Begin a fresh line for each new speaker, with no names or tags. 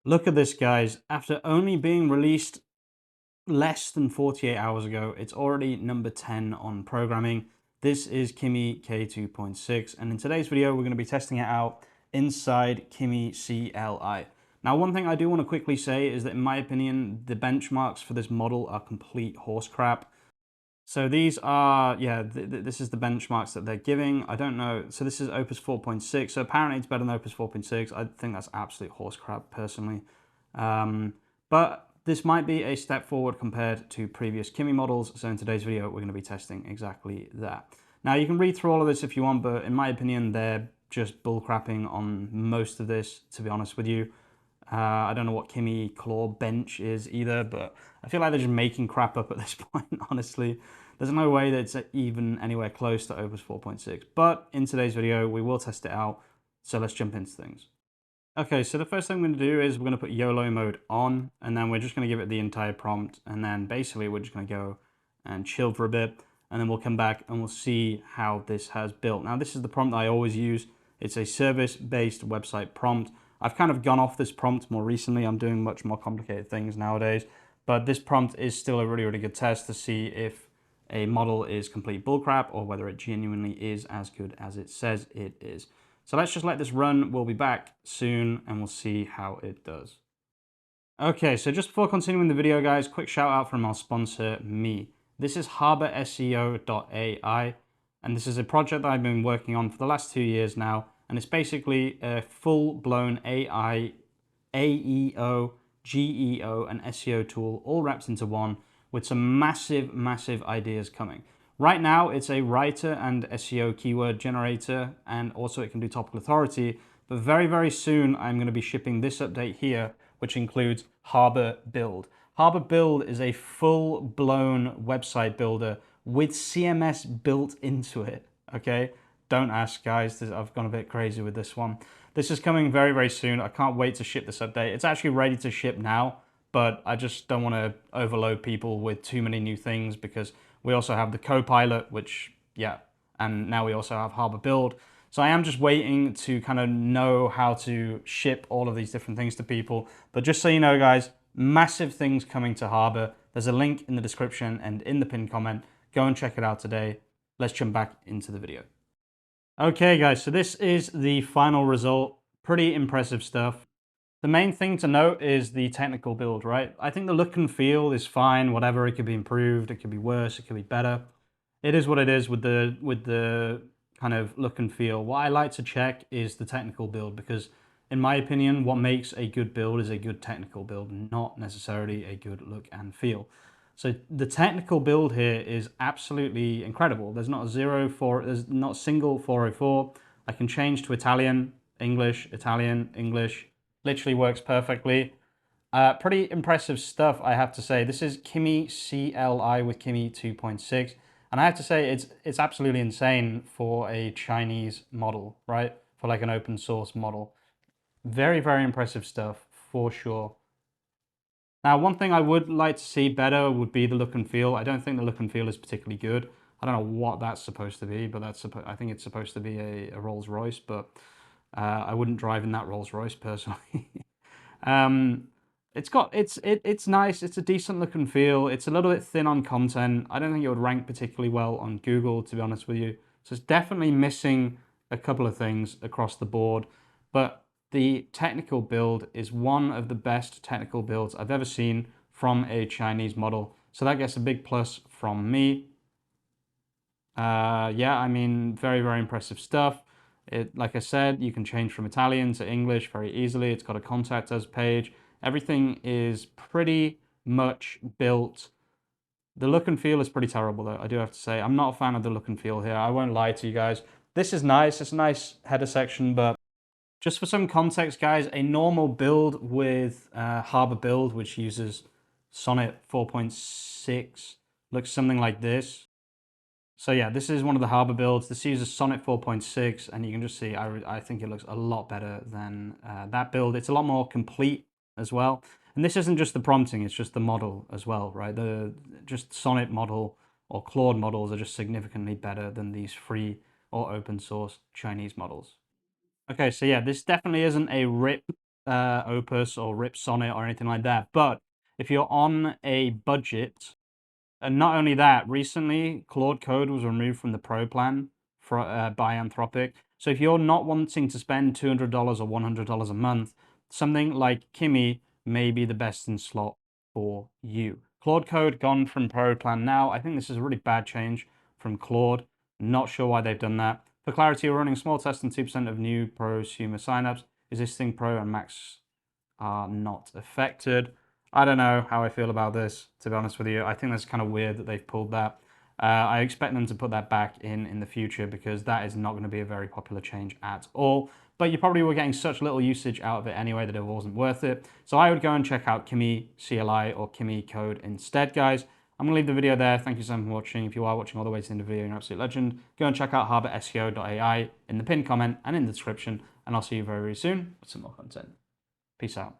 Look at this, guys. After only being released less than 48 hours ago, it's already number 10 on programming. This is Kimi K2.6, and in today's video, we're going to be testing it out inside Kimi CLI. Now, one thing I do want to quickly say is that, in my opinion, the benchmarks for this model are complete horse crap. So these are, yeah, this is the benchmarks that they're giving. I don't know. So this is Opus 4.6. So apparently it's better than Opus 4.6. I think that's absolute horse crap, personally. But this might be a step forward compared to previous Kimi models. So in today's video, we're going to be testing exactly that. Now, you can read through all of this if you want, but in my opinion, they're just bullcrapping on most of this, to be honest with you. I don't know what Kimi Claude bench is either, but I feel like they're just making crap up at this point, honestly. There's no way that it's even anywhere close to Opus 4.6, but in today's video, we will test it out. So let's jump into things. Okay, so the first thing we're going to do is we're going to put YOLO mode on, and then we're just going to give it the entire prompt, and then basically we're just going to go and chill for a bit, and then we'll come back and we'll see how this has built. Now, this is the prompt I always use. It's a service-based website prompt. I've kind of gone off this prompt more recently. I'm doing much more complicated things nowadays, but this prompt is still a really, really good test to see if a model is complete bullcrap or whether it genuinely is as good as it says it is. So let's just let this run. We'll be back soon and we'll see how it does. Okay, so just before continuing the video, guys, quick shout out from our sponsor, me. This is HarborSEO.ai, and this is a project that I've been working on for the last 2 years now, and it's basically a full-blown AI, AEO, GEO, and SEO tool all wrapped into one with some massive, massive ideas coming. Right now, it's a writer and SEO keyword generator, and also it can do topical authority, but very, very soon I'm going to be shipping this update here, which includes Harbor Build. Harbor Build is a full-blown website builder with CMS built into it, okay? Don't ask, guys. I've gone a bit crazy with this one. This is coming very, very soon. I can't wait to ship this update. It's actually ready to ship now, but I just don't want to overload people with too many new things because we also have the Copilot, which, yeah, and now we also have Harbor Build. So I am just waiting to kind of know how to ship all of these different things to people. But just so you know, guys, massive things coming to Harbor. There's a link in the description and in the pinned comment. Go and check it out today. Let's jump back into the video. Okay, guys, so this is the final result. Pretty impressive stuff. The main thing to note is the technical build, right? I think the look and feel is fine, whatever. It could be improved, it could be worse, it could be better. It is what it is with the kind of look and feel. What I like to check is the technical build because, in my opinion, what makes a good build is a good technical build, not necessarily a good look and feel. So the technical build here is absolutely incredible. There's not there's not single 404. I can change to Italian, English, Italian, English. Literally works perfectly. Pretty impressive stuff, I have to say. This is Kimi CLI with Kimi 2.6. And I have to say, it's absolutely insane for a Chinese model, right? For like an open source model. Very, very impressive stuff, for sure. Now, one thing I would like to see better would be the look and feel. I don't think the look and feel is particularly good. I don't know what that's supposed to be, but I think it's supposed to be a Rolls Royce, but I wouldn't drive in that Rolls Royce personally. It's nice. It's a decent look and feel. It's a little bit thin on content. I don't think it would rank particularly well on Google, to be honest with you. So it's definitely missing a couple of things across the board. But the technical build is one of the best technical builds I've ever seen from a Chinese model. So that gets a big plus from me. Yeah, I mean, very, very impressive stuff. Like I said, you can change from Italian to English very easily. It's got a contact us page. Everything is pretty much built. The look and feel is pretty terrible, though, I do have to say. I'm not a fan of the look and feel here. I won't lie to you guys. This is nice. It's a nice header section, but just for some context, guys, a normal build with Harbor Build, which uses Sonnet 4.6, looks something like this. So yeah, this is one of the Harbor builds. This uses Sonnet 4.6, and you can just see, I think it looks a lot better than that build. It's a lot more complete as well. And this isn't just the prompting, it's just the model as well, right? Just Sonnet model or Claude models are just significantly better than these free or open source Chinese models. Okay, so yeah, this definitely isn't a rip Opus or rip Sonnet or anything like that. But if you're on a budget, and not only that, recently Claude Code was removed from the Pro plan by Anthropic. So if you're not wanting to spend $200 or $100 a month, something like Kimi may be the best in slot for you. Claude Code gone from Pro plan now. I think this is a really bad change from Claude. Not sure why they've done that. For clarity, we're running a small test on 2% of new prosumer signups. Existing Pro and Max are not affected. I don't know how I feel about this, to be honest with you. I think that's kind of weird that they've pulled that. I expect them to put that back in the future because that is not going to be a very popular change at all. But you probably were getting such little usage out of it anyway that it wasn't worth it. So I would go and check out Kimi CLI or Kimi Code instead, guys. I'm going to leave the video there. Thank you so much for watching. If you are watching all the way to the end of the video, you're an absolute legend. Go and check out HarborSEO.ai in the pinned comment and in the description. And I'll see you very, very soon with some more content. Peace out.